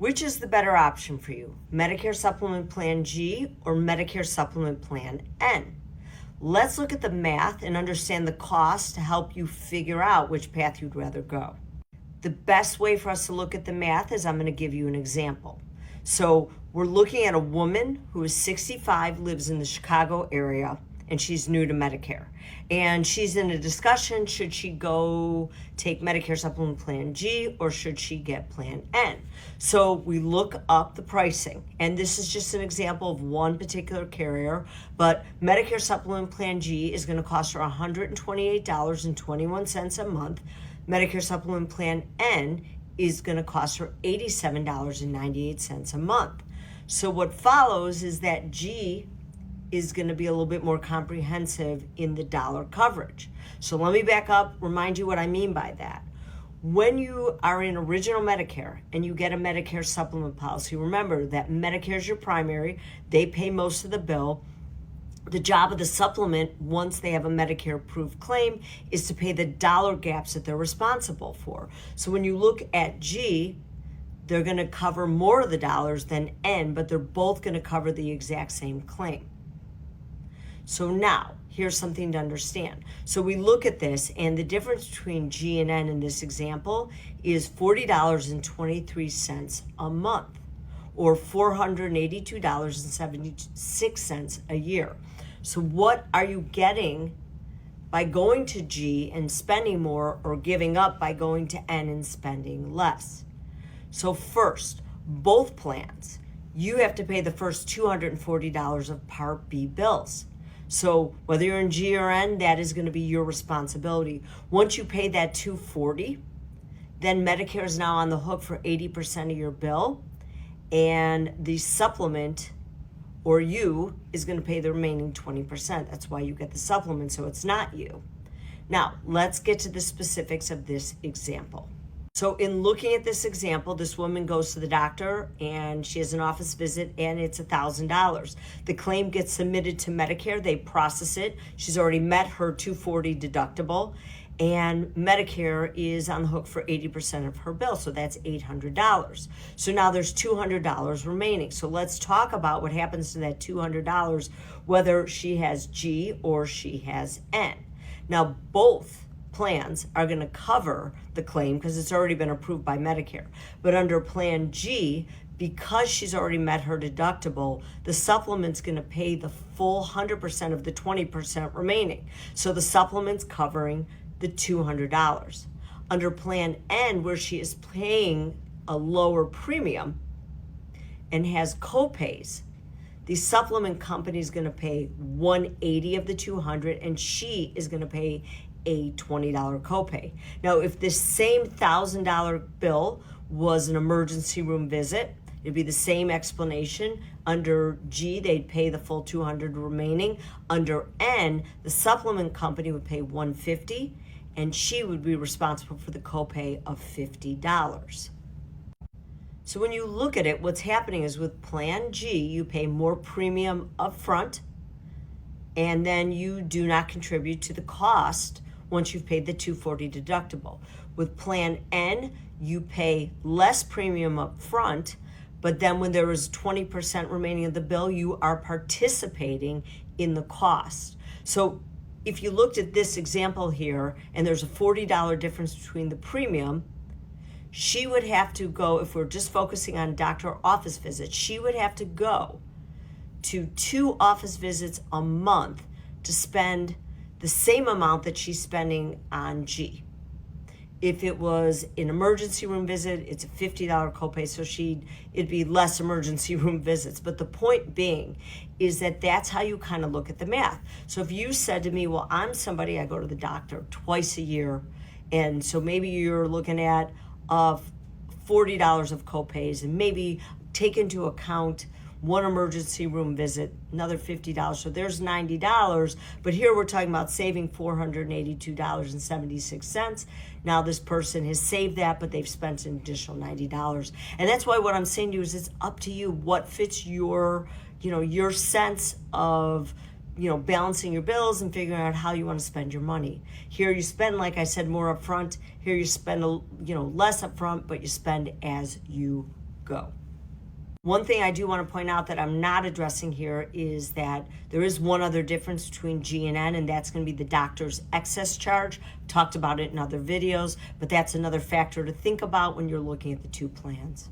Which is the better option for you? Medicare Supplement Plan G or Medicare Supplement Plan N? Let's look at the math and understand the cost to help you figure out which path you'd rather go. The best way for us to look at the math is I'm going to give you an example. So we're looking at a woman who is 65, lives in the Chicago area, and she's new to Medicare. And she's in a discussion, should she go take Medicare Supplement Plan G or should she get Plan N? So we look up the pricing, and this is just an example of one particular carrier, but Medicare Supplement Plan G is going to cost her $128.21 a month. Medicare Supplement Plan N is going to cost her $87.98 a month. So what follows is that G is going to be a little bit more comprehensive in the dollar coverage. So let me back up, remind you what I mean by that. When you are in original Medicare and you get a Medicare supplement policy, remember that Medicare is your primary, they pay most of the bill. The job of the supplement, once they have a Medicare approved claim, is to pay the dollar gaps that they're responsible for. So when you look at G, they're going to cover more of the dollars than N, but they're both going to cover the exact same claim. So now, here's something to understand. So we look at this, and the difference between G and N in this example is $40.23 a month, or $482.76 a year. So what are you getting by going to G and spending more, or giving up by going to N and spending less? So first, both plans, you have to pay the first $240 of Part B bills. So whether you're in G or N, that is going to be your responsibility. Once you pay that $240, then Medicare is now on the hook for 80% of your bill, and the supplement, or you, is going to pay the remaining 20%. That's why you get the supplement, so it's not you. Now, let's get to the specifics of this example. So in looking at this example, this woman goes to the doctor and she has an office visit, and it's $1,000. The claim gets submitted to Medicare. They process it. She's already met her $240 deductible, and Medicare is on the hook for 80% of her bill. So that's $800. So now there's $200 remaining. So let's talk about what happens to that $200, whether she has G or she has N. Now, both plans are going to cover the claim because it's already been approved by Medicare. But under Plan G, because she's already met her deductible, the supplement's going to pay the full 100% of the 20% remaining. So the supplement's covering the $200. Under Plan N, where she is paying a lower premium and has co-pays, the supplement company is going to pay $180 of the $200, and she is going to pay a $20 copay. Now, if this same $1,000 bill was an emergency room visit, it'd be the same explanation. Under G, they'd pay the full $200 remaining. Under N, the supplement company would pay $150, and she would be responsible for the copay of $50. So when you look at it, what's happening is with Plan G, you pay more premium up front, and then you do not contribute to the cost once you've paid the $240 deductible. With Plan N, you pay less premium up front, but then when there is 20% remaining of the bill, you are participating in the cost. So if you looked at this example here, and there's a $40 difference between the premium, she would have to go, if we're just focusing on doctor office visits, she would have to go to 2 office visits a month to spend the same amount that she's spending on G. If it was an emergency room visit, it's a $50 copay, so it'd be less emergency room visits. But the point being is that that's how you kind of look at the math. So if you said to me, well, I'm somebody, I go to the doctor twice a year, and so maybe you're looking at $40 of copays, and maybe take into account one emergency room visit, another $50. So there's $90. But here we're talking about saving $482.76. Now this person has saved that, but they've spent an additional $90. And that's why what I'm saying to you is it's up to you what fits your sense of, balancing your bills and figuring out how you want to spend your money. Here you spend, like I said, more up front. Here you spend, less up front, but you spend as you go. One thing I do want to point out that I'm not addressing here is that there is one other difference between G and N, and that's going to be the doctor's excess charge. Talked about it in other videos, but that's another factor to think about when you're looking at the two plans.